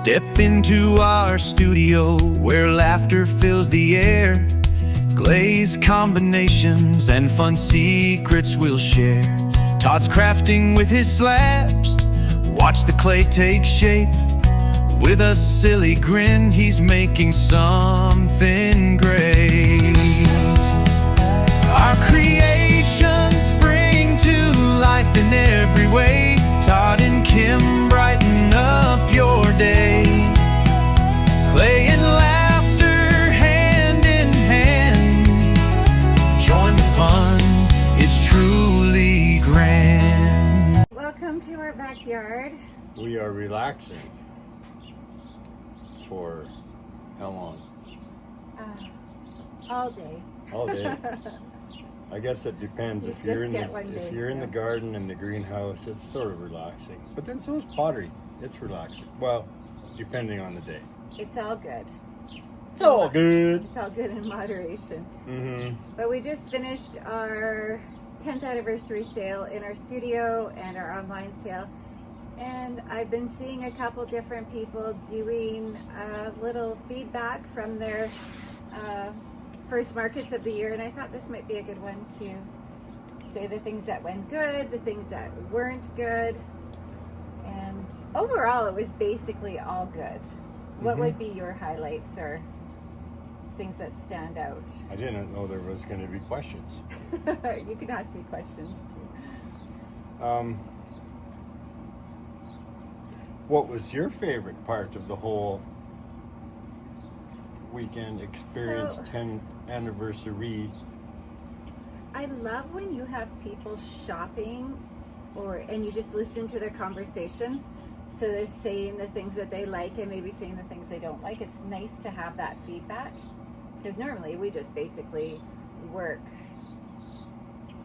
Step into our studio where laughter fills the air. Glaze combinations and fun secrets we'll share. Todd's crafting with his slabs. Watch the clay take shape. With a silly grin, he's making something great. Our creations spring to life in every way. Todd and Kim brighten up your day. Clay and laughter hand in hand. Join the fun, it's truly grand. Welcome to our backyard. We are relaxing. For how long? All day. All day. I guess it depends. If you're in the garden and the greenhouse, it's sort of relaxing. But then so is pottery. It's relaxing. Well, depending on the day. It's all good. It's all good. It's all good in moderation. Mm-hmm. But we just finished our 10th anniversary sale in our studio and our online sale. And I've been seeing a couple different people doing a little feedback from their first markets of the year, and I thought this might be a good one to say the things that went good, the things that weren't good, and overall it was basically all good. What would be your highlights or things that stand out? I didn't know there was going to be questions. You can ask me questions too. What was your favorite part of the whole weekend experience, 10th anniversary? I love when you have people shopping and you just listen to their conversations. So they're saying the things that they like and maybe saying the things they don't like. It's nice to have that feedback because normally we just basically work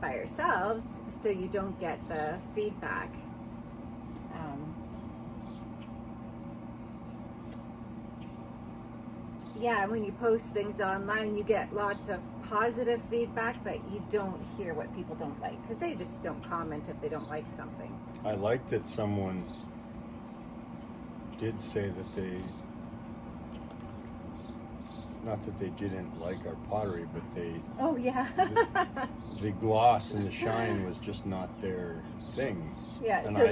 by ourselves, so you don't get the feedback. Yeah, when you post things online, you get lots of positive feedback, but you don't hear what people don't like because they just don't comment if they don't like something. I like that someone did say that not that they didn't like our pottery, but Oh yeah. the gloss and the shine was just not their thing. Yeah. And So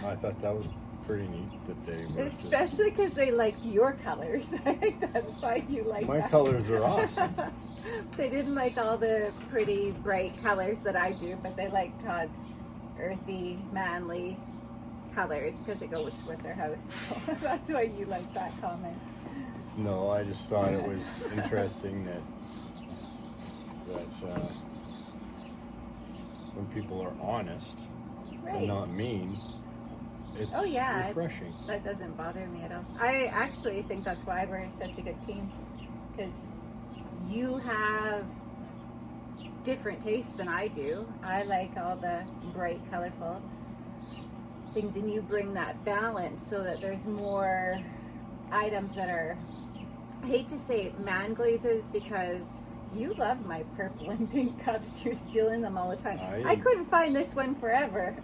I thought that was pretty neat that they were especially because they liked your colors. I think that's why you like my that. colors are awesome. They didn't like all the pretty bright colors that I do, but they like Todd's earthy, manly colors because it goes with their house. So that's why you like that comment. No, I just thought it was interesting that when people are honest and not mean, it's refreshing. That doesn't bother me at all. I actually think that's why we're such a good team, because you have different tastes than I do. I like all the bright, colorful things, and you bring that balance so that there's more items that are, I hate to say man glazes, because you love my purple and pink cups. You're stealing them all the time. I couldn't find this one forever.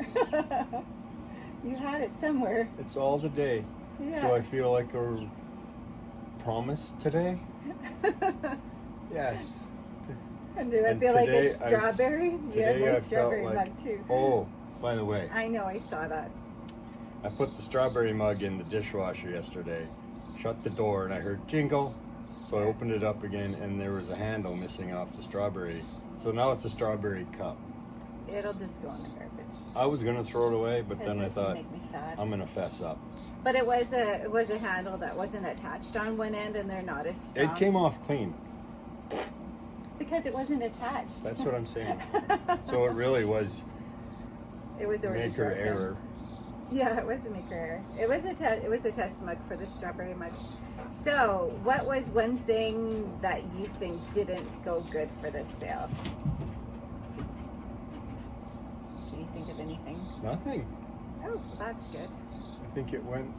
You had it somewhere. It's all the day. Yeah. Do I feel like a promise today? Yes. And do I feel like a strawberry? You had my strawberry mug too. Oh, by the way. I know, I saw that. I put the strawberry mug in the dishwasher yesterday, shut the door, and I heard jingle. So I opened it up again, and there was a handle missing off the strawberry. So now it's a strawberry cup. It'll just go in the garbage. I was gonna throw it away, but then I thought make me sad. I'm gonna fess up. But it was a handle that wasn't attached on one end, and they're not as strong. It came off clean. Because it wasn't attached. That's what I'm saying. So it really was. It was already maker broken. error. Yeah, it was a maker error. It was a test mug for the strawberry mugs. So, what was one thing that you think didn't go good for this sale? Can you think of anything? Nothing. Oh, that's good. I think it went.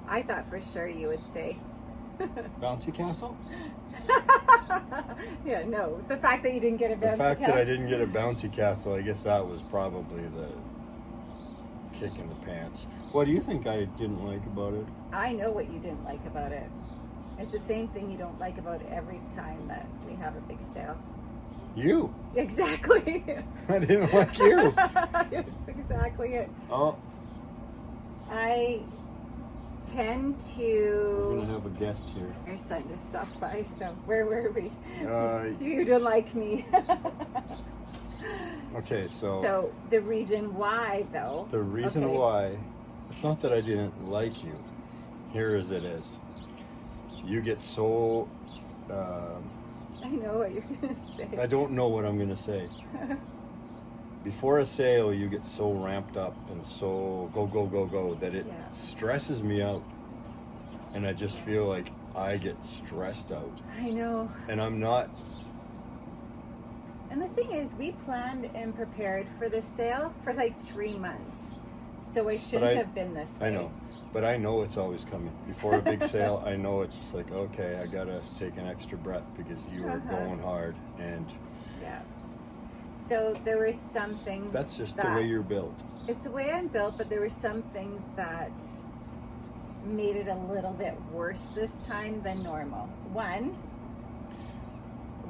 I thought for sure you would say Bouncy castle? Yeah, no. The fact that you didn't get a bouncy castle. The fact that I didn't get a bouncy castle, I guess that was probably the kick in the pants. What do you think I didn't like about it? I know what you didn't like about it. It's the same thing you don't like about every time that we have a big sale. You. Exactly. I didn't like you. That's exactly it. Oh, I tend we're gonna to. have a guest here. Our son just stopped by, so where were we? You don't like me. Okay, So the reason why, though. the reason okay. why, it's not that I didn't like you. Here as it is. You get so, I know what you're gonna say. I don't know what I'm going to say. Before a sale, you get so ramped up and so go that it Yeah. stresses me out. And I just feel like I get stressed out. I know. And I'm not, And the thing is, we planned and prepared for the sale for like 3 months. So I shouldn't have been this way. I know. But I know it's always coming. Before a big sale, I know it's just like, okay, I got to take an extra breath because you are going hard. And Yeah. So there were some things. that's just that, the way you're built. It's the way I'm built, but there were some things that made it a little bit worse this time than normal. One,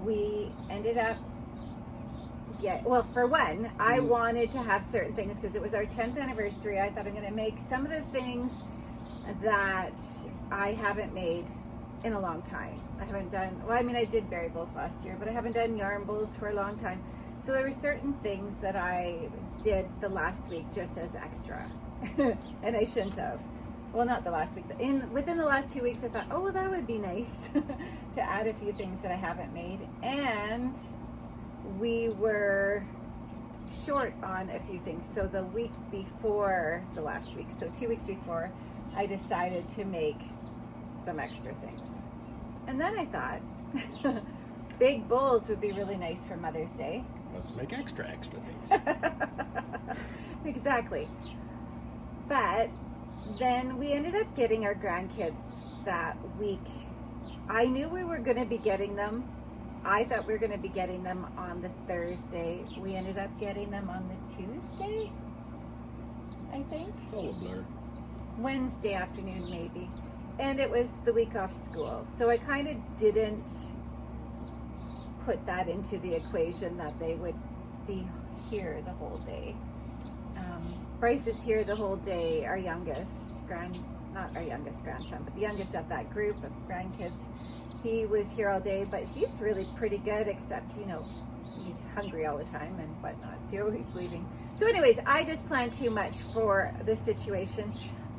we ended up for one, I wanted to have certain things because it was our 10th anniversary. I thought I'm going to make some of the things that I haven't made in a long time. I haven't done, I did berry bowls last year, but I haven't done yarn bowls for a long time. So there were certain things that I did the last week just as extra, and I shouldn't have. Well, not the last week. Within the last 2 weeks, I thought, oh, well, that would be nice to add a few things that I haven't made. And we were short on a few things. So the week before the last week, so 2 weeks before, I decided to make some extra things. And then I thought big bowls would be really nice for Mother's Day. Let's make extra things. Exactly. But then we ended up getting our grandkids that week. I knew we were going to be getting them. I thought we were going to be getting them on the Thursday. We ended up getting them on the Tuesday, I think. It's all a blur. Wednesday afternoon, maybe. And it was the week off school. So I kind of didn't put that into the equation that they would be here the whole day. Bryce is here the whole day, our youngest not our youngest grandson, but the youngest of that group of grandkids. He was here all day, but he's really pretty good, except, he's hungry all the time and whatnot, so he's leaving. So anyways, I just planned too much for this situation.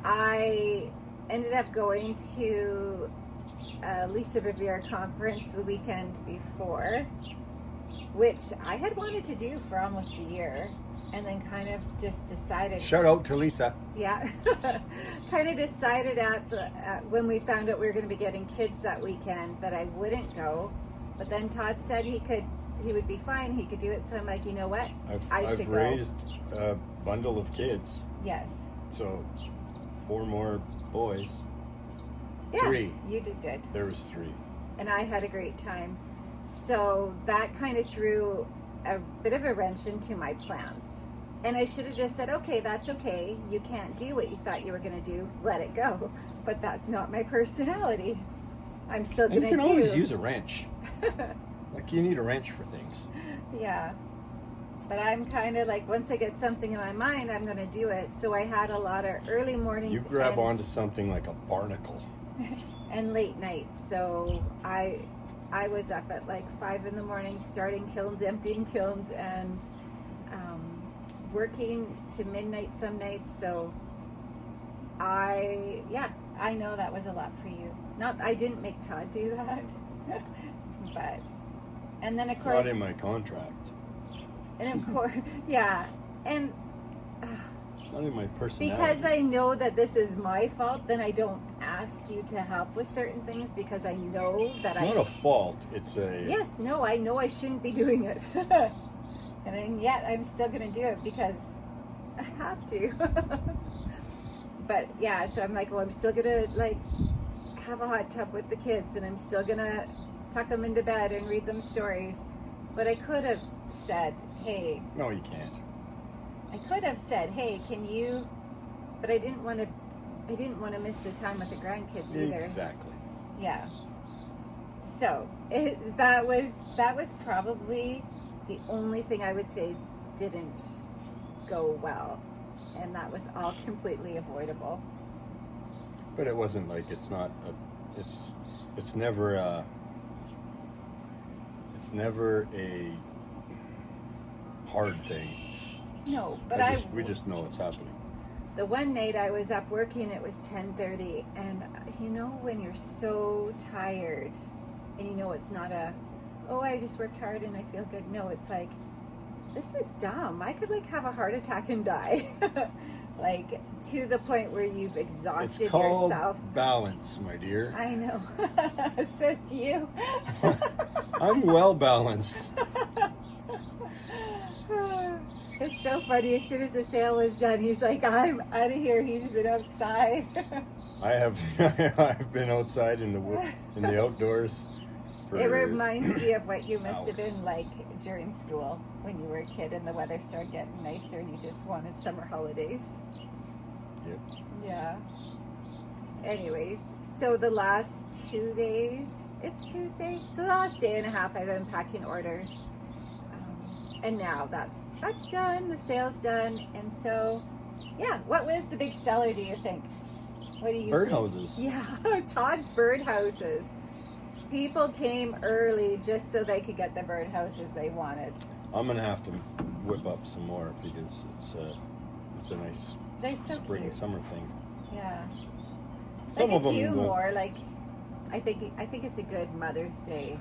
I ended up going to a Lisa Revere conference the weekend before, which I had wanted to do for almost a year, and then kind of just decided. Shout out to Lisa. Yeah, kind of decided when we found out we were going to be getting kids that weekend that I wouldn't go. But then Todd said he would be fine. He could do it. So I'm like, you know what? I've raised a bundle of kids. Yes. So 4 more boys. Yeah, 3. You did good. There was 3. And I had a great time. So that kind of threw a bit of a wrench into my plans. And I should have just said, okay, that's okay. You can't do what you thought you were going to do. Let it go. But that's not my personality. I'm still going to do. You can always use a wrench. Like, you need a wrench for things. Yeah. But I'm kind of like, once I get something in my mind, I'm going to do it. So I had a lot of early mornings. You grab onto something like a barnacle. And late nights. So I was up at like 5 in the morning, starting kilns, emptying kilns, and working to midnight some nights. So I know that was a lot for you. I didn't make Todd do that, but, and then of course. It's not in my contract. And of course, yeah, and. It's not in my personality. Because I know that this is my fault, then I don't ask you to help with certain things because I know that it's not a fault. It's a... Yes, no, I know I shouldn't be doing it. And yet I'm still going to do it because I have to. But yeah, so I'm like, well, I'm still going to have a hot tub with the kids, and I'm still going to tuck them into bed and read them stories. But I could have said, hey... No, you can't. I could have said, hey, can you but I didn't want to miss the time with the grandkids either. Exactly. Yeah. So that was probably the only thing I would say didn't go well, and that was all completely avoidable. But it wasn't like it's never a hard thing. No, but we just know it's happening. The one night I was up working, it was 10:30, and when you're so tired, and it's not I just worked hard and I feel good. No, it's like, this is dumb. I could have a heart attack and die. To the point where you've exhausted it's called yourself. Balance, my dear. I know. Says to you. I'm well balanced. It's so funny. As soon as the sale was done, he's like, I'm out of here. He's been outside. I've been outside in the outdoors. It reminds me of what you must have been like during school when you were a kid and the weather started getting nicer and you just wanted summer holidays. Yep. Yeah. Anyways, so the last 2 days, it's Tuesday, so the last day and a half I've been packing orders. And now that's done, the sale's done, and so, yeah, what was the big seller, do you think? What do you think? Birdhouses. Yeah, Todd's birdhouses. People came early just so they could get the birdhouses they wanted. I'm gonna have to whip up some more because it's a nice They're so spring cute. summer thing. Yeah. Some of them a few won't. more, I think it's a good Mother's Day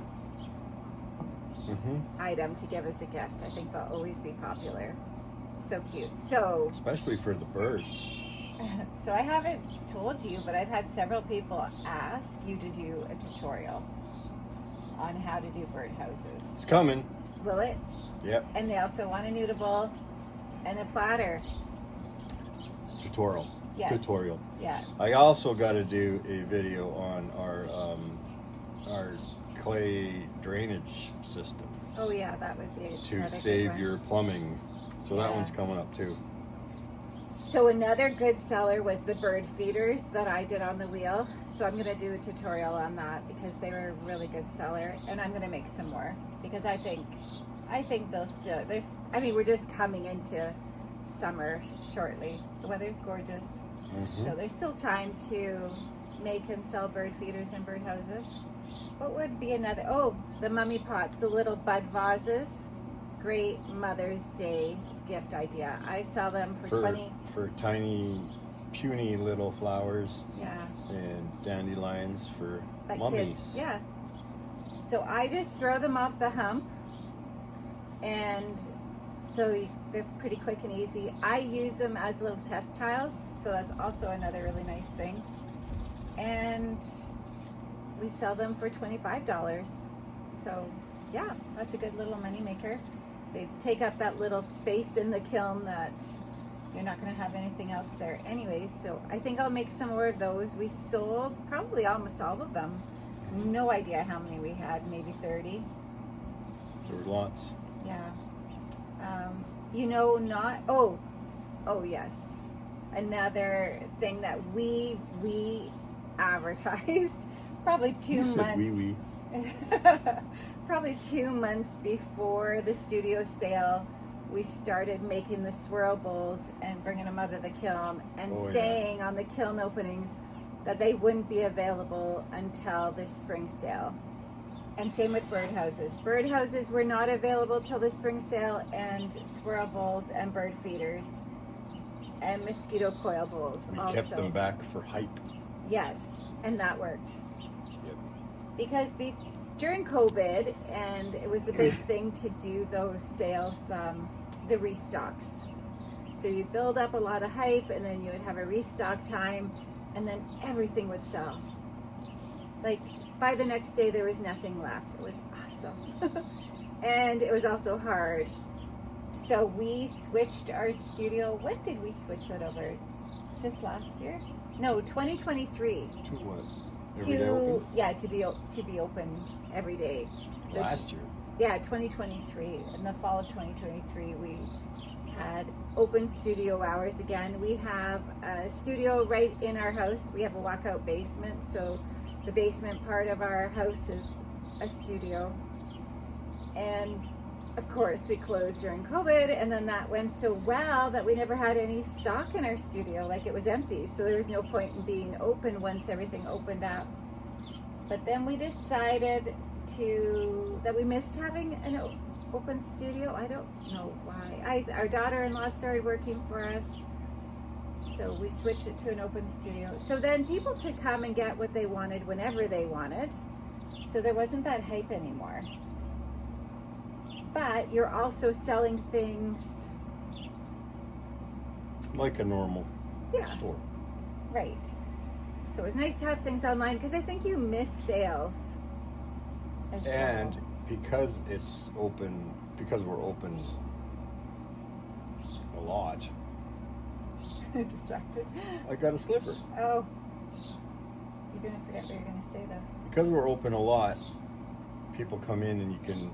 item to give as a gift. I think they'll always be popular. So cute. So especially for the birds. So I haven't told you, but I've had several people ask you to do a tutorial on how to do birdhouses. It's coming. Will it? Yep. And they also want a noodle and a platter. Tutorial. Yes. Tutorial. Yeah. I also got to do a video on our clay drainage system Oh yeah, that would be to another good save one. your plumbing. So that Yeah. one's coming up too. So another good seller was the bird feeders that I did on the wheel. So I'm going to do a tutorial on that because they were a really good seller, and I'm going to make some more because I think they'll still. We're just coming into summer shortly. The weather's gorgeous, so there's still time to make and sell bird feeders and bird houses. What would be another? Oh, the mummy pots, the little bud vases. Great Mother's Day gift idea. I sell them for 20 for tiny, puny little flowers. Yeah. And dandelions for Like mummies. kids. Yeah. So I just throw them off the hump, and so they're pretty quick and easy. I use them as little test tiles, so that's also another really nice thing. And we sell them for $25. So yeah, that's a good little money maker. They take up that little space in the kiln that you're not going to have anything else there anyways. So I think I'll make some more of those. We sold probably almost all of them. No idea how many we had, maybe 30. There was lots. Yeah. Yes. Another thing that we advertised probably 2 You months. said wee. Probably 2 months before the studio sale, we started making the swirl bowls and bringing them out of the kiln and saying on the kiln openings that they wouldn't be available until the spring sale. And same with birdhouses. Birdhouses were not available till the spring sale, and swirl bowls and bird feeders and mosquito coil bowls We also. kept them back for hype. Yes, and that worked. Yep. Because during COVID, and it was a big thing to do those sales, the restocks. So you'd build up a lot of hype, and then you would have a restock time, and then everything would sell. Like by the next day, there was nothing left. It was awesome. And it was also hard. So we switched our studio. When did we switch it over? Just last year? No, 2023. To what? Every day open? To be open every day. So Last year. Yeah, 2023. In the fall of 2023, we had open studio hours again. We have a studio right in our house. We have a walkout basement, so the basement part of our house is a studio. And of course we closed during COVID, and then that went so well that we never had any stock in our studio. Like, it was empty, so there was no point in being open once everything opened up. But then we decided that we missed having an open studio. I don't know why. Our daughter-in-law started working for us, so we switched it to an open studio. So then people could come and get what they wanted whenever they wanted. So there wasn't that hype anymore. But you're also selling things like a normal store. Right. So it was nice to have things online, because I think you miss sales as And well. because it's open, because we're open a lot, Distracted. I got a sliver. Oh. You're going to forget what you're going to say, though. Because we're open a lot, people come in and you can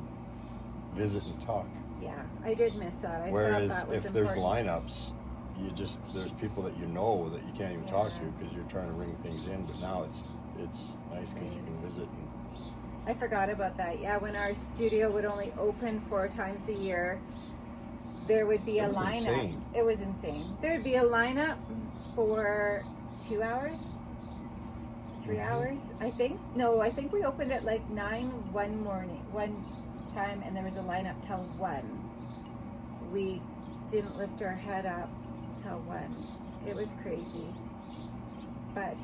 visit and talk. Yeah, I did miss that. Whereas thought that was if there's important. lineups, there's people that you know that you can't even talk to because you're trying to ring things in. But now it's nice because you can visit. I forgot about that. Yeah, when our studio would only open 4 times a year, there would be a lineup. Insane. It was insane. There would be a lineup for 2 hours, 3 hours, I think. No, I think we opened at like 9 one time, and there was a lineup till 1. We didn't lift our head up till 1. It was crazy. But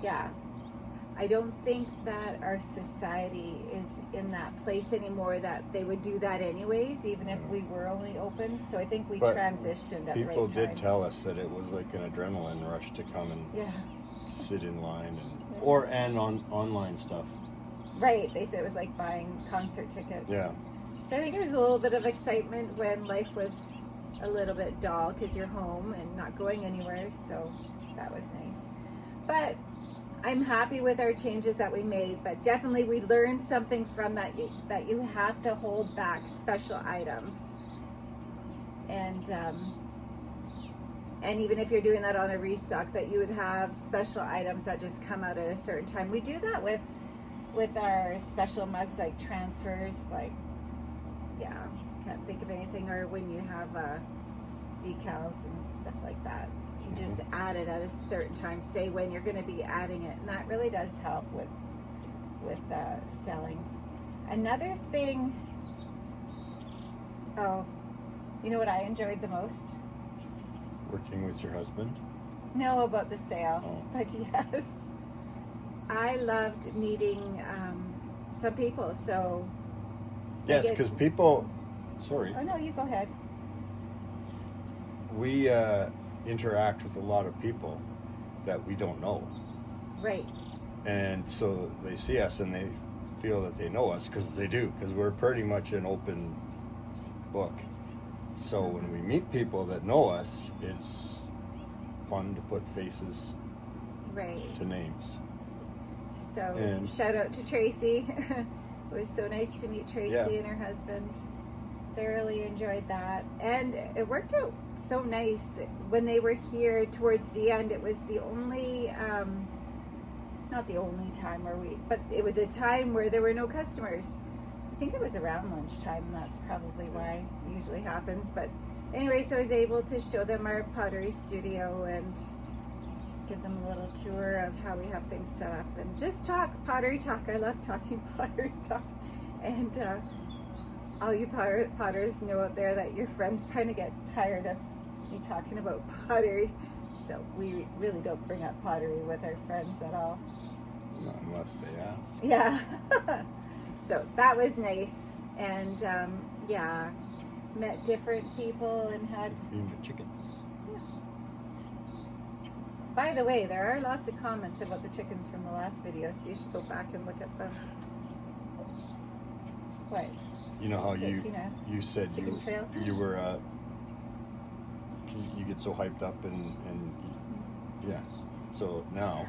yeah, I don't think that our society is in that place anymore that they would do that anyways, even if we were only open. So I think we transitioned at the right time. People did tell us that it was like an adrenaline rush to come and sit in line and on online stuff. Right, they said it was like buying concert tickets. Yeah. So I think there was a little bit of excitement when life was a little bit dull because you're home and not going anywhere. So that was nice. But I'm happy with our changes that we made. But definitely we learned something from that, that you have to hold back special items. And even if you're doing that on a restock, that you would have special items that just come out at a certain time. We do that with our special mugs, like transfers, like, can't think of anything, or when you have decals and stuff like that. You just add it at a certain time, say when you're going to be adding it, and that really does help with selling. Another thing, you know what I enjoyed the most? Working with your husband? No, about the sale, but yes. I loved meeting some people, so... Yes, because people... Sorry. Oh, no, you go ahead. We interact with a lot of people that we don't know. Right. And so they see us and they feel that they know us, because they do, because we're pretty much an open book. So when we meet people that know us, it's fun to put faces to names. So shout out to Tracy. It was so nice to meet Tracy and her husband. Thoroughly enjoyed that, and it worked out so nice. When they were here towards the end, it was the only not the only time but it was a time where there were no customers. I think it was around lunchtime, and that's probably why it usually happens. But anyway, so I was able to show them our pottery studio and give them a little tour of how we have things set up, and just talk pottery talk. I love talking pottery talk. And all you potters know out there that your friends kind of get tired of you talking about pottery, so we really don't bring up pottery with our friends at all. Not unless they ask. Yeah. So that was nice, and met different people and had... chickens. Yeah. By the way, there are lots of comments about the chickens from the last video, so you should go back and look at them. What? You know how you said you were you get so hyped up and so now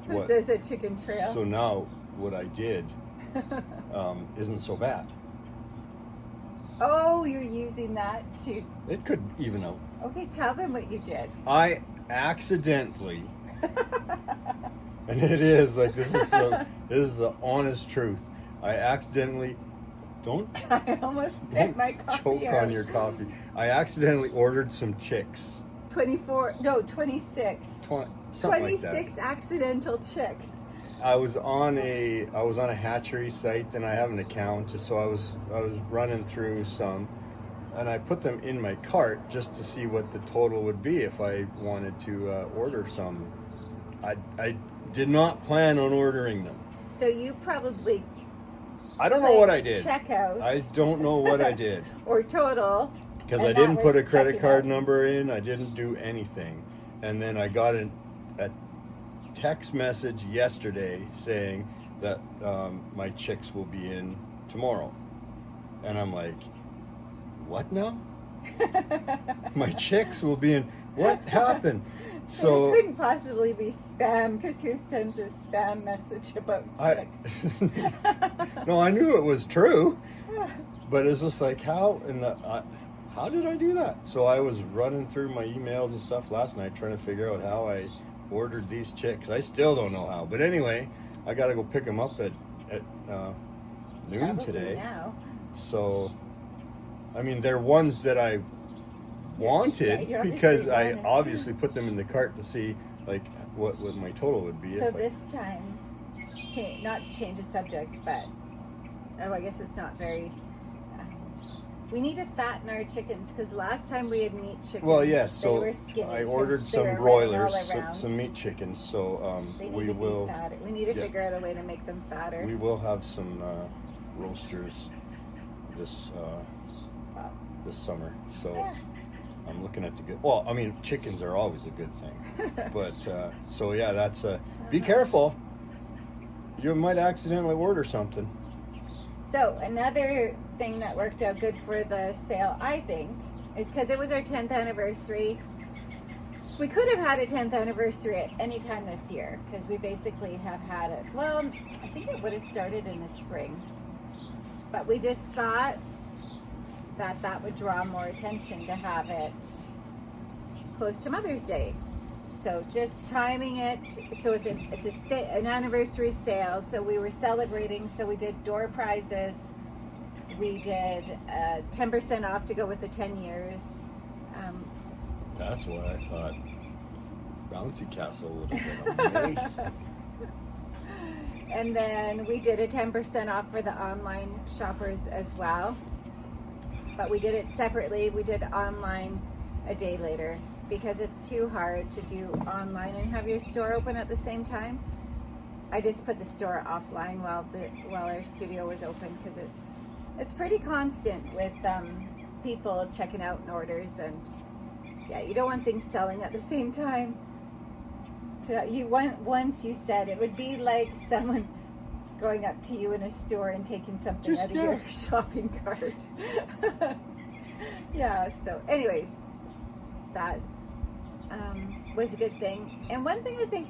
This is a chicken trail. So now what I did isn't so bad. Oh, you're using that to... It could even out. Okay, tell them what you did. I accidentally, and it is like this is the honest truth. I accidentally I almost spit my coffee choke out. on your coffee. I accidentally ordered some chicks. 26. Something 26 accidental chicks. I was on a hatchery site and I have an account, so I was running through some, and I put them in my cart just to see what the total would be if I wanted to order some. I did not plan on ordering them. So you probably I don't know what I did. Checkout. I don't know what I did. Or total. Because And I that didn't put was a credit checking card out. number in. I didn't do anything. And then I got a text message yesterday saying that my chicks will be in tomorrow. And I'm like, what now? My chicks will be in. What happened? So it couldn't possibly be spam, because who sends a spam message about chicks? No, I knew it was true. But it's just like, how did I do that? So I was running through my emails and stuff last night trying to figure out how I ordered these chicks. I still don't know how. But anyway, I got to go pick them up at noon Probably today. now. So, I mean, they're ones that I wanted Yeah, you because obviously I wanted. obviously put them in the cart to see like what my total would be. So if this time, not to change the subject, but I guess it's not very. We need to fatten our chickens, because last time we had meat chickens. Well, yes. They So were skinny. I 'cause ordered they some were running broilers, all around. some meat chickens. So They need we to will be fatter. We need to yeah. figure out a way to make them fatter. we will have some roasters this Wow. this summer. So Yeah. I'm looking at the good. Well, I mean, chickens are always a good thing. But so yeah, that's be careful. You might accidentally order something. So another thing that worked out good for the sale, I think, is because it was our 10th anniversary. We could have had a 10th anniversary at any time this year, because we basically have had it. Well, I think it would have started in the spring. But we just thought that would draw more attention to have it close to Mother's Day. So just timing it, so it's an anniversary sale. So we were celebrating. So we did door prizes. We did 10% off to go with the 10 years. That's what I thought. Bouncy Castle would have been amazing. And then we did a 10% off for the online shoppers as well. But we did it separately. We did online a day later, because it's too hard to do online and have your store open at the same time. I just put the store offline while our studio was open, because it's pretty constant with people checking out and orders, and yeah, you don't want things selling at the same time. Once you said it would be like someone going up to you in a store and taking something out of your shopping cart. Yeah, so anyways, that was a good thing. And one thing I think,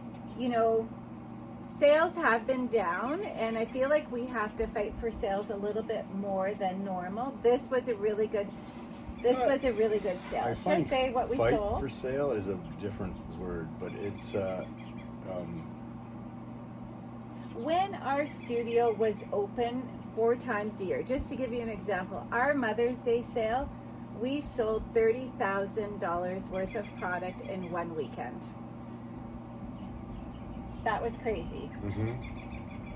sales have been down, and I feel like we have to fight for sales a little bit more than normal. This was a really good sale. Should I say what we fight sold? for sale is a different word, but it's when our studio was open 4 times a year, just to give you an example, our Mother's Day sale, we sold $30,000 worth of product in one weekend. That was crazy. mm-hmm.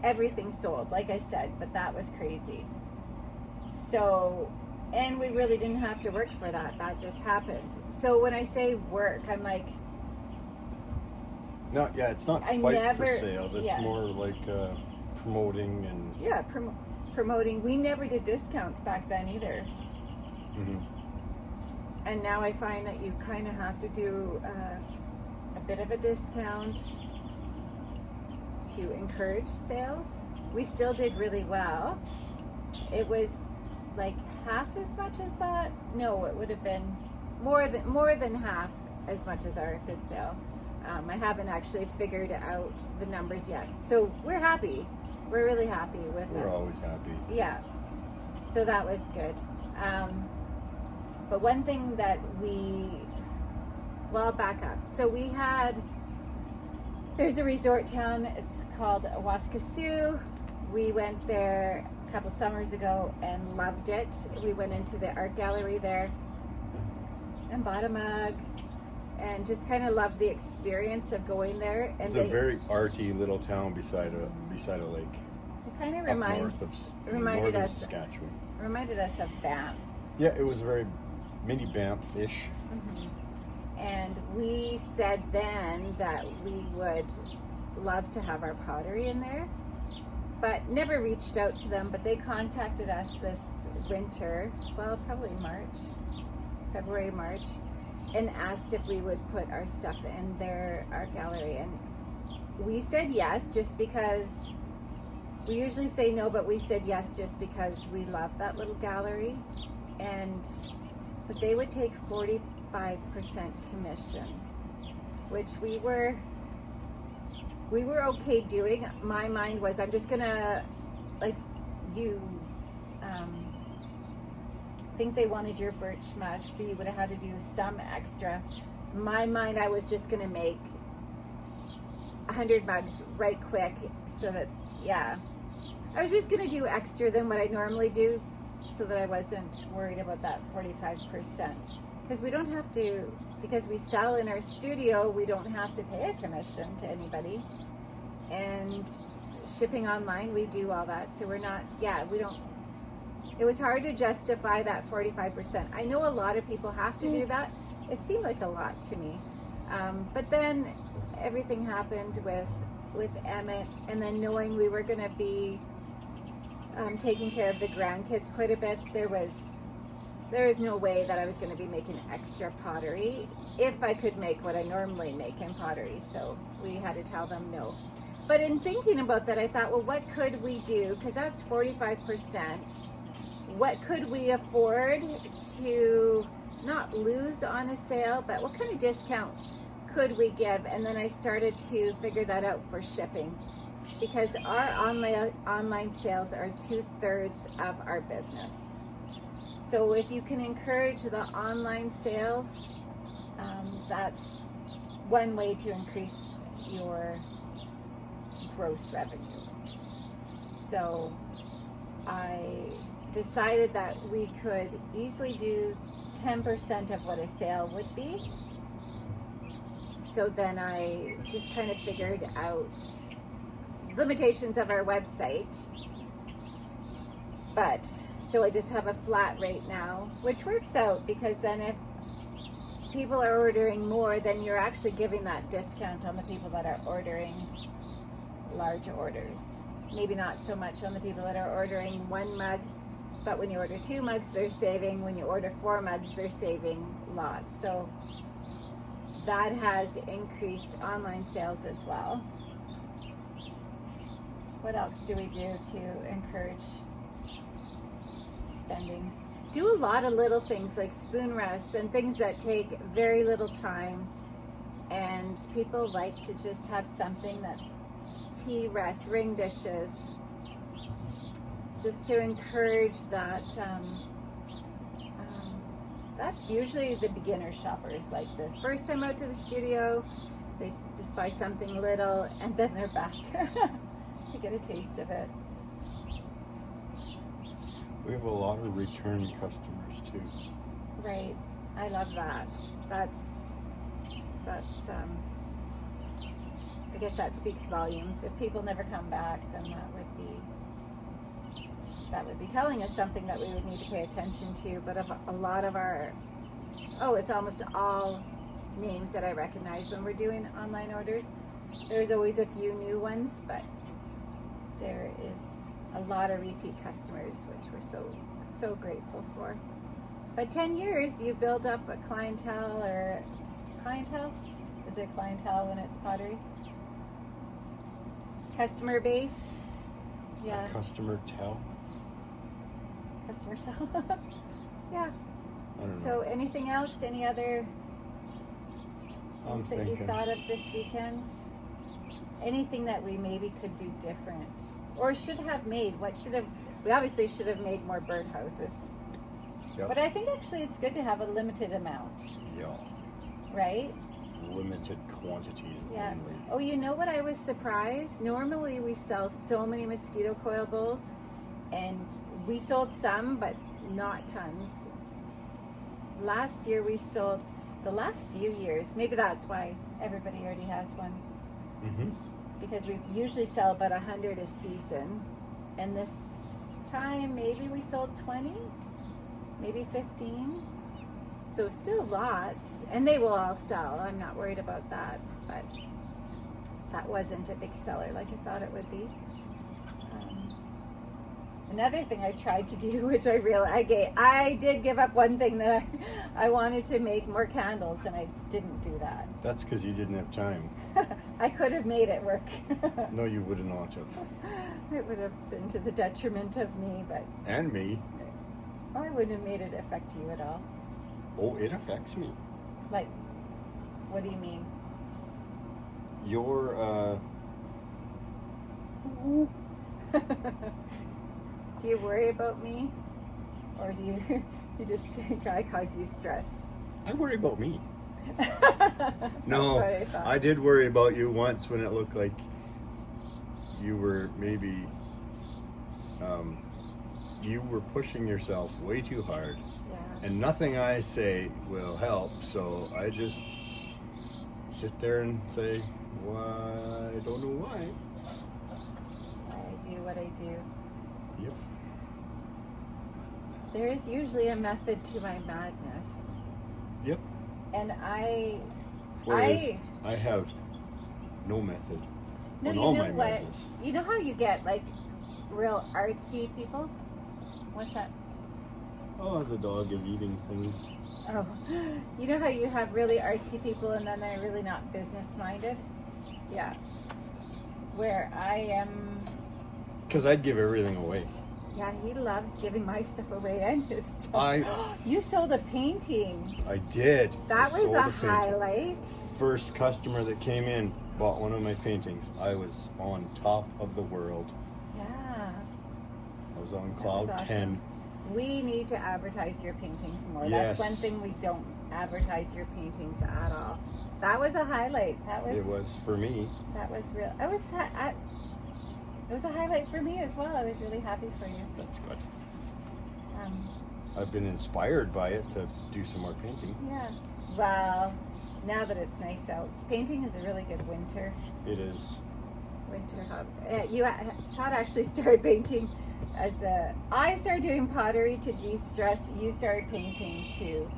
Everything sold, like I said, but that was crazy. So, and we really didn't have to work for that. That just happened. So when I say work, I'm like, It's not I fight never- for sales. It's yeah. more like promoting and. yeah, promoting. We never did discounts back then either. Mm-hmm. And now I find that you kind of have to do a bit of a discount to encourage sales. We still did really well. It was like half as much as that. No, it would have been more than half as much as our good sale. I haven't actually figured out the numbers yet. So we're happy. We're really happy with it. We're always happy. Yeah. So that was good. But one thing that I'll back up. So there's a resort town, it's called Waskesiu. We went there a couple summers ago and loved it. We went into the art gallery there and bought a mug and just kind of loved the experience of going there. And It's a very arty little town beside a lake. It kind of Northern reminded us Saskatchewan. of Banff. Yeah, it was very mini Banff-ish. Mm-hmm. And we said then that we would love to have our pottery in there, but never reached out to them. But they contacted us this winter, well, probably February, March, and asked if we would put our stuff in their art gallery. And we said yes, just because we usually say no, but we said yes just because we love that little gallery. But they would take 45% commission, which we were okay doing. My mind was, I'm just gonna, like, you think they wanted your birch mug, so you would have had to do some extra. My mind, I was just gonna make 100 mugs right quick, so that, yeah, I was just gonna do extra than what I normally do, so that I wasn't worried about that 45%. Because we don't have to, because we sell in our studio, we don't have to pay a commission to anybody. And shipping online, we do all that. So it was hard to justify that 45%. I know a lot of people have to do that. It seemed like a lot to me. But then everything happened with Emmett, and then knowing we were gonna be taking care of the grandkids quite a bit, there is no way that I was going to be making extra pottery if I could make what I normally make in pottery. So we had to tell them no. But in thinking about that, I thought, well, what could we do? Because that's 45%. What could we afford to not lose on a sale, but what kind of discount could we give? And then I started to figure that out for shipping, because our online sales are 2/3 of our business. So if you can encourage the online sales, that's one way to increase your gross revenue. So I decided that we could easily do 10% of what a sale would be. So then I just kind of figured out limitations of our website. So I just have a flat rate now, which works out, because then if people are ordering more, then you're actually giving that discount on the people that are ordering large orders. Maybe not so much on the people that are ordering one mug, but when you order 2 mugs, they're saving. When you order 4 mugs, they're saving lots. So that has increased online sales as well. What else do we do to encourage spending? Do a lot of little things like spoon rests and things that take very little time, and people like to just have something that tea rests, ring dishes, just to encourage that. That's usually the beginner shoppers, like the first time out to the studio, they just buy something little and then they're back to get a taste of it. We have a lot of return customers too. Right. I love that. That's I guess that speaks volumes. If people never come back, then that would be telling us something that we would need to pay attention to. But a lot of it's almost all names that I recognize when we're doing online orders. There's always a few new ones, but there is a lot of repeat customers, which we're so grateful for. But 10 years, you build up a clientele. Is it clientele when it's pottery? Customer base? Yeah. Customer tell? Customer tell? Yeah. I don't know. So anything else? Any other I'm things that you thinking. thought of this weekend? Anything that we maybe could do different? Or should have made? We obviously should have made more birdhouses. Yep. But I think actually it's good to have a limited amount, Yeah. right? Limited quantities Yeah. only. Oh, you know what? I was surprised. Normally we sell so many mosquito coil bowls, and we sold some, but not tons. Last year we sold, the last few years, maybe that's why everybody already has one, Mm-hmm. because we usually sell about 100 a season, and this time maybe we sold 20, maybe 15. So still lots, and they will all sell. I'm not worried about that, but that wasn't a big seller like I thought it would be. Another thing I tried to do, which I did give up one thing that I wanted to make more candles, and I didn't do that. That's because you didn't have time. I could have made it work. No, you would not have. It would have been to the detriment of me, but And me. I wouldn't have made it affect you at all. Oh, it affects me. Like, what do you mean? Your, Do you worry about me, or do you just think I cause you stress? I worry about me. That's No, what I thought. I did worry about you once when it looked like you were maybe, you were pushing yourself way too hard. Yeah. And nothing I say will help, so I just sit there and say, "Why? I don't know why." I do what I do. Yep. There is usually a method to my madness, Yep. and Whereas I have no method no, on you all know my what? madness. You know how you get like real artsy people? What's that? Oh, the dog is eating things. Oh, you know how you have really artsy people and then they're really not business minded? Yeah. Where I am. Because I'd give everything away. Yeah, he loves giving my stuff away and his stuff. You sold a painting. I did. That I was sold a painting. highlight. First customer that came in bought one of my paintings. I was on top of the world. Yeah. I was on That cloud was awesome. 10. We need to advertise your paintings more. Yes. That's one thing we don't advertise your paintings at all. That was a highlight. It was for me. That was real. It was a highlight for me as well. I was really happy for you. That's good. Um, I've been inspired by it to do some more painting. yeah. Well, now that it's nice out, painting is a really good winter hobby. Todd actually started painting I started doing pottery to de-stress. You started painting to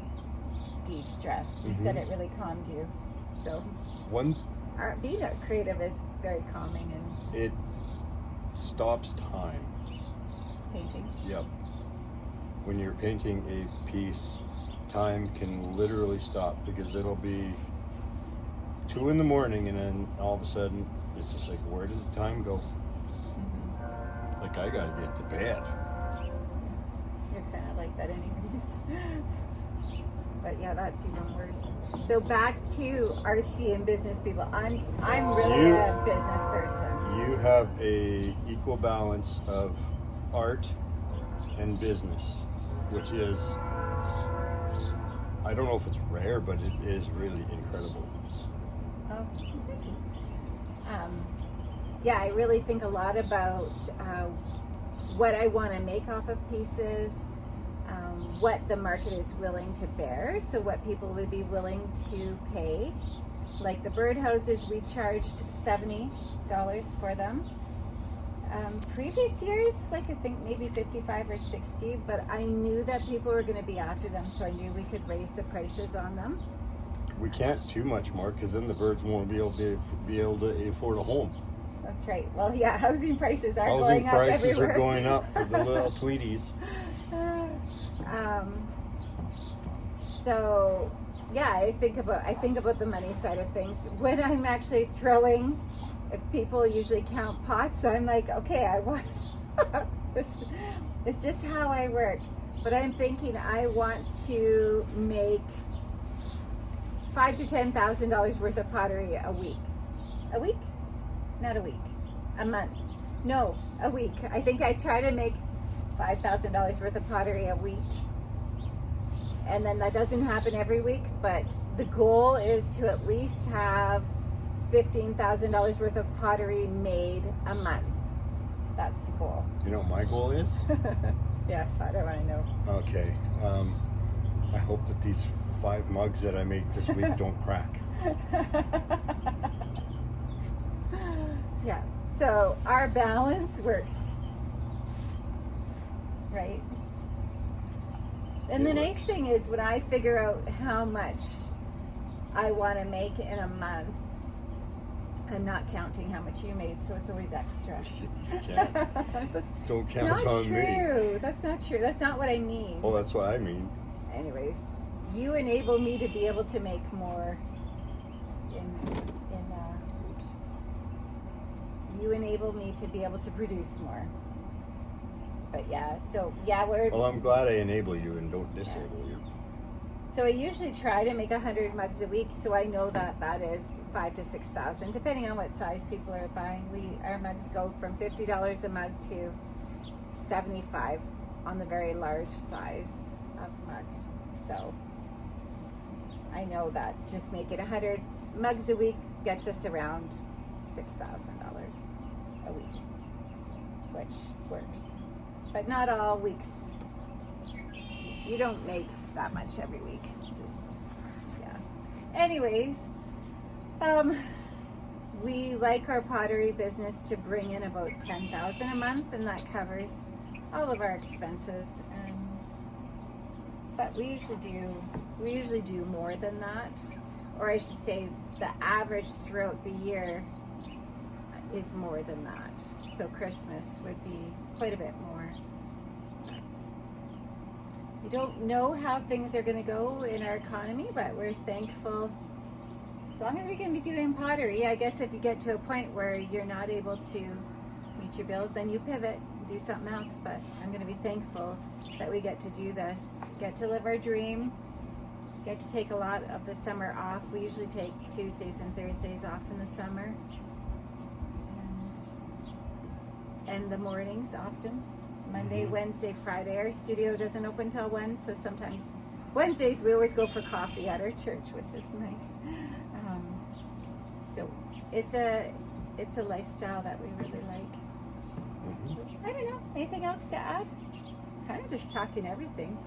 de-stress. You said it really calmed you. So being a creative is very calming, and It stops time. painting. Yep. When you're painting a piece, time can literally stop because it'll be 2 in the morning and then all of a sudden it's just like, where did the time go? Like, I gotta get to bed. You're kind of like that anyways. But yeah, that's even worse. So back to artsy and business people. I'm really a business person. You have a equal balance of art and business, which is, I don't know if it's rare, but it is really incredible. Oh. Yeah, I really think a lot about what I want to make off of pieces, what the market is willing to bear, so what people would be willing to pay. Like the birdhouses, we charged $70 for them. Previous years, like I think maybe 55 or 60, but I knew that people were going to be after them, so I knew we could raise the prices on them. We can't too much more because then the birds won't be able to afford a home. That's right. Well, yeah, housing prices are going up everywhere. Housing prices are going up for the little Tweeties. So, yeah, I think about the money side of things. When I'm actually throwing, people usually count pots. I'm like, okay, I want this. It's just how I work. But I'm thinking I want to make $5,000 to $10,000 worth of pottery a week. A week? Not a week. A month. No, a week. I think I try to make $5,000 worth of pottery a week. And then that doesn't happen every week, but the goal is to at least have $15,000 worth of pottery made a month. That's the goal. You know what my goal is? Yeah, Todd, I want to know. Okay. I hope that these 5 mugs that I make this week don't crack. Yeah, so our balance works, right? And the nice thing is when I figure out how much I want to make in a month, I'm not counting how much you made, so it's always extra. You can't. Don't count Not on me. true. That's not true. That's not what I mean. Oh, that's what I mean. Anyways, you enable me to be able to make more you enable me to be able to produce more. But yeah, so yeah, Well, I'm glad I enable you and don't disable you. So I usually try to make 100 mugs a week, so I know that that is 5,000 to 6,000, depending on what size people are buying. Our mugs go from $50 a mug to $75 on the very large size of mug. So I know that just making 100 mugs a week gets us around $6,000 a week, which works. But not all weeks. You don't make that much every week. Just, yeah. Anyways, we like our pottery business to bring in about $10,000 a month, and that covers all of our expenses. But we usually do more than that, or I should say, the average throughout the year is more than that. So Christmas would be quite a bit more. We don't know how things are going to go in our economy, but we're thankful. As long as we can be doing pottery, I guess if you get to a point where you're not able to meet your bills, then you pivot and do something else. But I'm going to be thankful that we get to do this, get to live our dream, get to take a lot of the summer off. We usually take Tuesdays and Thursdays off in the summer, and the mornings often. Monday, Wednesday, Friday. Our studio doesn't open till 1, so sometimes Wednesdays we always go for coffee at our church, which is nice. So it's a lifestyle that we really like. So, I don't know. Anything else to add? Kind of just talking everything.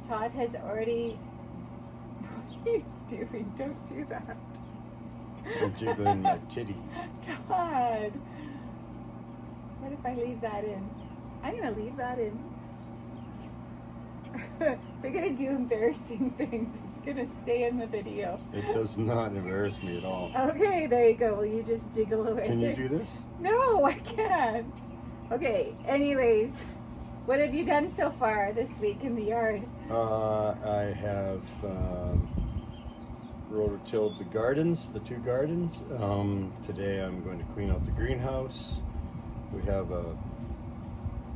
Todd has already. What are you doing? Don't do that. I'm jiggling my titty. Todd, what if I leave that in? I'm gonna leave that in. If we're gonna do embarrassing things, it's gonna stay in the video. It does not embarrass me at all. Okay, there you go. Will you just jiggle away? Can you do this? No, I can't. Okay, anyways, what have you done so far this week in the yard? I have rototilled the 2 gardens. Today I'm going to clean out the greenhouse. We have a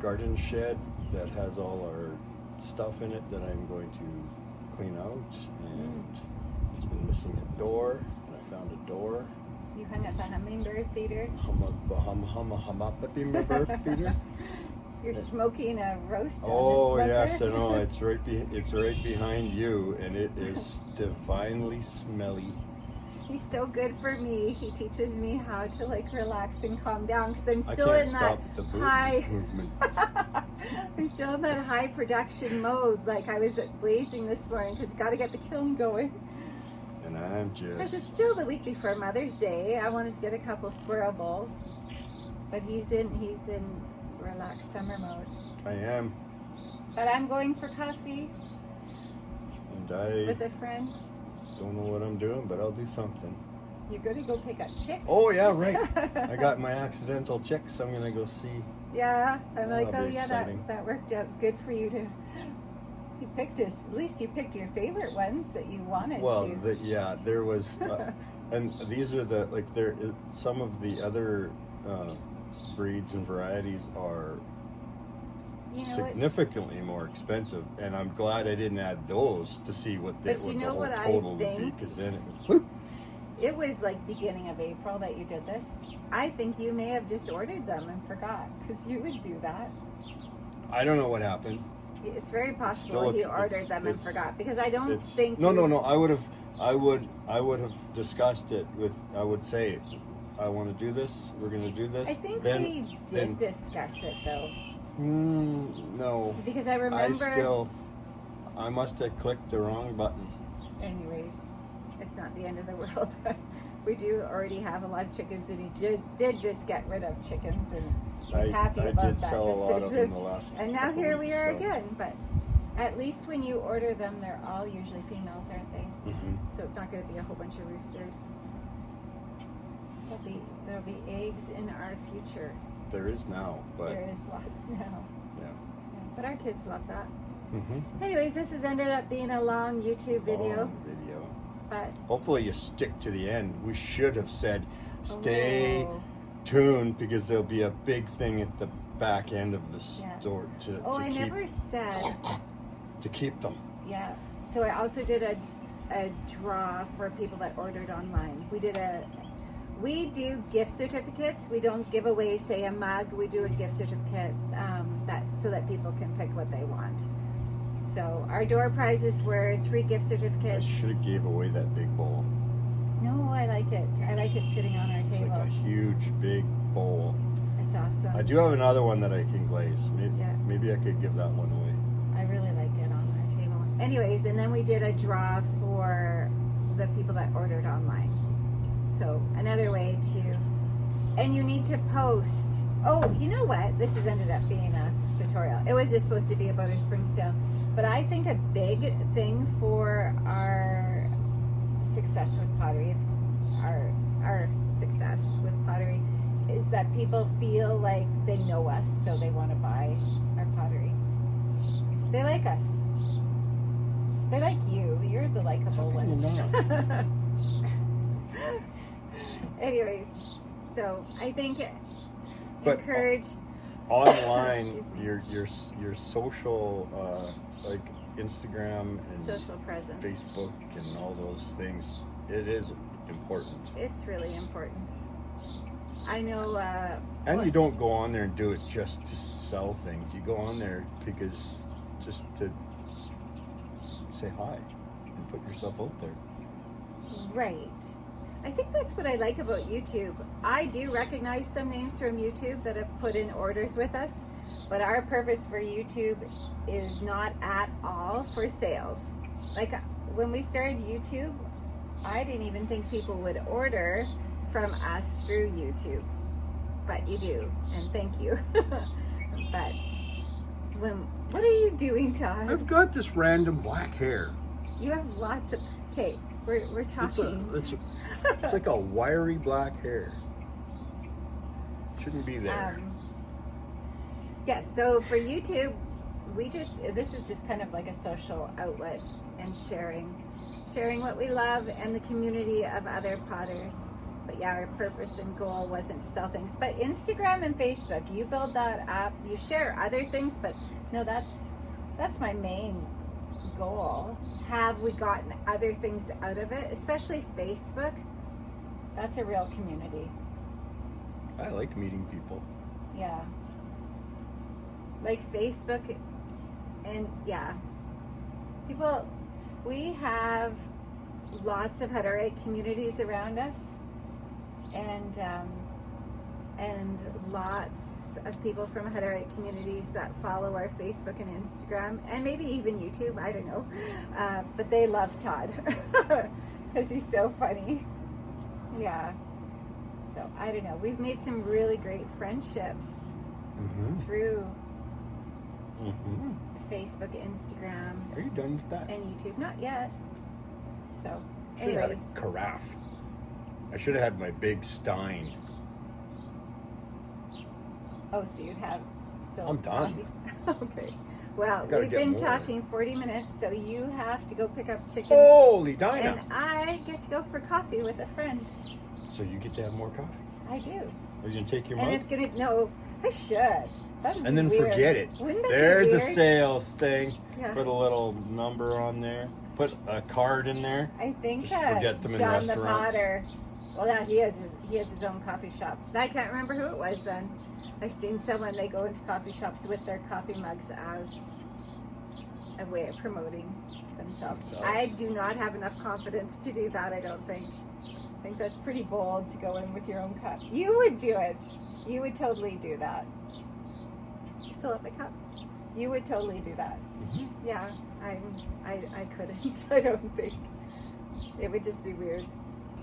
garden shed that has all our stuff in it that I'm going to clean out, and it's been missing a door, and I found a door. You hung up a hummingbird feeder. Bird feeder. You're smoking a roast on Oh the smoker. yes, I know. It's right behind you, and it is divinely smelly. He's so good for me. He teaches me how to relax and calm down because I'm still I can't in that stop the high. movement. I'm still in that high production mode. Like I was blazing this morning because got to get the kiln going. And I'm Because it's just. still the week before Mother's Day. I wanted to get a couple swirl bowls, but he's in relaxed summer mode. I am. But I'm going for coffee And I with a friend. don't know what I'm doing, but I'll do something. You're going to go pick up chicks. Oh yeah, right. I got my accidental chicks. I'm gonna go see. Yeah, I'm like, That'll oh be yeah, exciting. that worked out good for you to. You picked us. At least you picked your favorite ones that you wanted Well, to. there was, and these are some of the other breeds and varieties are You know what? significantly more expensive, and I'm glad I didn't add those to see what But you the know whole what I total would be, think? because then it was whoop. It was like beginning of April that you did this. I think you may have just ordered them and forgot because you would do that. I don't know what happened. It's very possible Still, he ordered them and it's- forgot, because I don't think No. you- I would have discussed it with. I would say, I want to do this. We're going to do this. I think then, we did discuss it though, no. because I remember. I must have clicked the wrong button. Anyways, it's not the end of the world. We do already have a lot of chickens, and he did just get rid of chickens, and he's happy about did that sell a lot of them decision. the last And now couple here we weeks, are so. again. But at least when you order them, they're all usually females, aren't they? Mm-hmm. So it's not going to be a whole bunch of roosters. There'll be eggs in our future. There is now, but There is lots now. yeah. Yeah, but our kids love that. Mm-hmm. Anyways, this has ended up being a long YouTube video, but Hopefully you stick to the end. We should have said stay Oh. tuned, because there'll be a big thing at the back end of the Yeah. store to I keep never said. to keep them. Yeah. So I also did a draw for people that ordered online. We do gift certificates. We don't give away, say, a mug. We do a gift certificate so that people can pick what they want. So our door prizes were 3 gift I certificates. should have gave away that big bowl. No, I like it. I like it sitting on our It's table. like a huge big bowl. It's awesome. I do have another one that I can glaze. Yeah. Maybe I could give that one away. I really like it on our table. Anyways, and then we did a draw for the people that ordered online. So another way to, and you need to post. Oh, you know what? This has ended up being a tutorial. It was just supposed to be about our spring sale. But I think a big thing for our success with pottery, our success with pottery, is that people feel like they know us, so they want to buy our pottery. They like us. They like you. You're the likable one. Anyways, so I think But encourage. Online, Excuse me. your social like Instagram and Social presence. Facebook and all those things, it is important. It's really important. I know. And you don't go on there and do it just to sell things. You go on there because just to say hi and put yourself out there. Right. I think that's what I like about YouTube. I do recognize some names from YouTube that have put in orders with us, but our purpose for YouTube is not at all for sales. Like when we started YouTube, I didn't even think people would order from us through YouTube, but you do, and thank you. But what are you doing, Todd? I've got this random black hair. You have lots of. Okay, we're talking. It's like a wiry black hair. Shouldn't be there. Yes, so for YouTube, this is just kind of like a social outlet and sharing what we love and the community of other potters. But yeah, our purpose and goal wasn't to sell things. But Instagram and Facebook, you build that up, you share other things, but no, that's my main goal. Have we gotten other things out of it? Especially Facebook. That's a real community. I like meeting people. Yeah. Like Facebook, and yeah. People, we have lots of Hutterite communities around us, and lots of people from Hutterite communities that follow our Facebook and Instagram, and maybe even YouTube, I don't know. But they love Todd because he's so funny. Yeah. So I don't know. We've made some really great friendships through Facebook, Instagram, Are you done with that? and YouTube. Not yet. So, Should have had anyways, a carafe. I should have had my big stein. oh, so you'd have still. I'm done. Coffee. Okay. Well, gotta we've get been more. talking 40 minutes, so you have to go pick up chickens, Holy Dinah! and I get to go for coffee with a friend. So you get to have more coffee. I do, Are you gonna take your and mug? it's gonna. No, I should. That'd And be then weird. forget it. Wouldn't that There's be a weird? sales thing. Yeah. Put a little number on there. Put a card in there. I think Just forget them in John the restaurants. Potter. Well, yeah, he has his own coffee shop. I can't remember who it was then. I've seen someone, they go into coffee shops with their coffee mugs as a way of promoting themselves. I do not have enough confidence to do that, I don't think. I think that's pretty bold to go in with your own cup. You would do it. You would totally do that. Fill up my cup. You would totally do that. Mm-hmm. Yeah, I couldn't. I don't think. It would just be weird.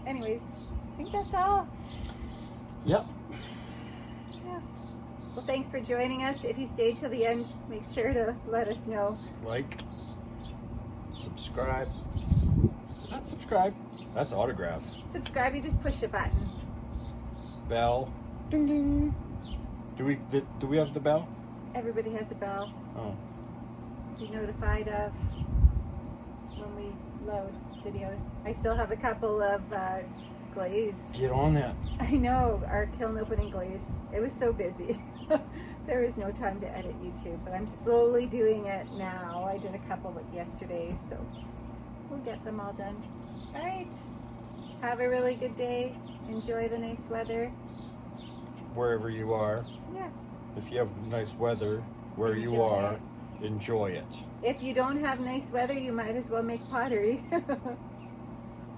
Anyways, I think that's all. Yep. Yeah. Well, thanks for joining us. If you stayed till the end, make sure to let us know. Like, subscribe. Is that subscribe? That's autograph. Subscribe, you just push a button. Bell. Ding ding. Do we have the bell? Everybody has a bell. Oh. Be notified of when we load videos. I still have a couple of glaze. Get on that. I know, our kiln opening glaze. It was so busy. There was no time to edit YouTube, but I'm slowly doing it now. I did a couple yesterday, so we'll get them all done. All right. Have a really good day. Enjoy the nice weather. Wherever you are. Yeah. If you have nice weather where you Enjoy are, it. enjoy it. If you don't have nice weather, you might as well make pottery.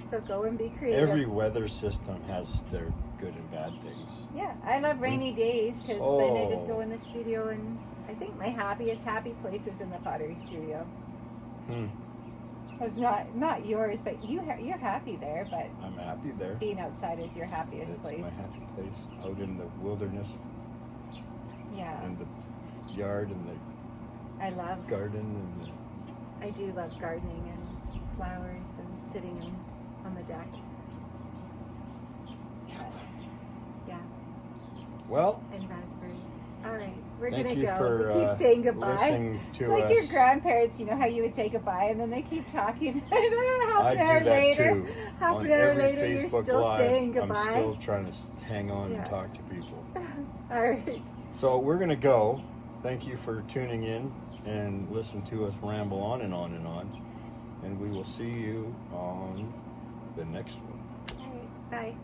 So go and be creative. Every weather system has their good and bad things. Yeah, I love rainy days because then I just go in the studio, and I think my happy place is in the pottery studio. It's not yours, but you're happy there. But I'm happy there. being outside is your happiest place. It's my happy place, out in the wilderness, Yeah, and the yard and the I love. garden and the... I do love gardening and flowers and sitting on the deck. But, yeah, Well, and raspberries. All right, we're thank gonna you go. for, We keep saying goodbye. listening It's to like your us. grandparents, you know how you would say goodbye and then they keep talking. Half I an hour do that later, too. half On an hour every later, you're Facebook still Live, saying goodbye. I'm still trying to hang on Yeah. and talk to people. All right. So we're going to go. Thank you for tuning in and listen to us ramble on and on and on. And we will see you on the next one. All right. Bye.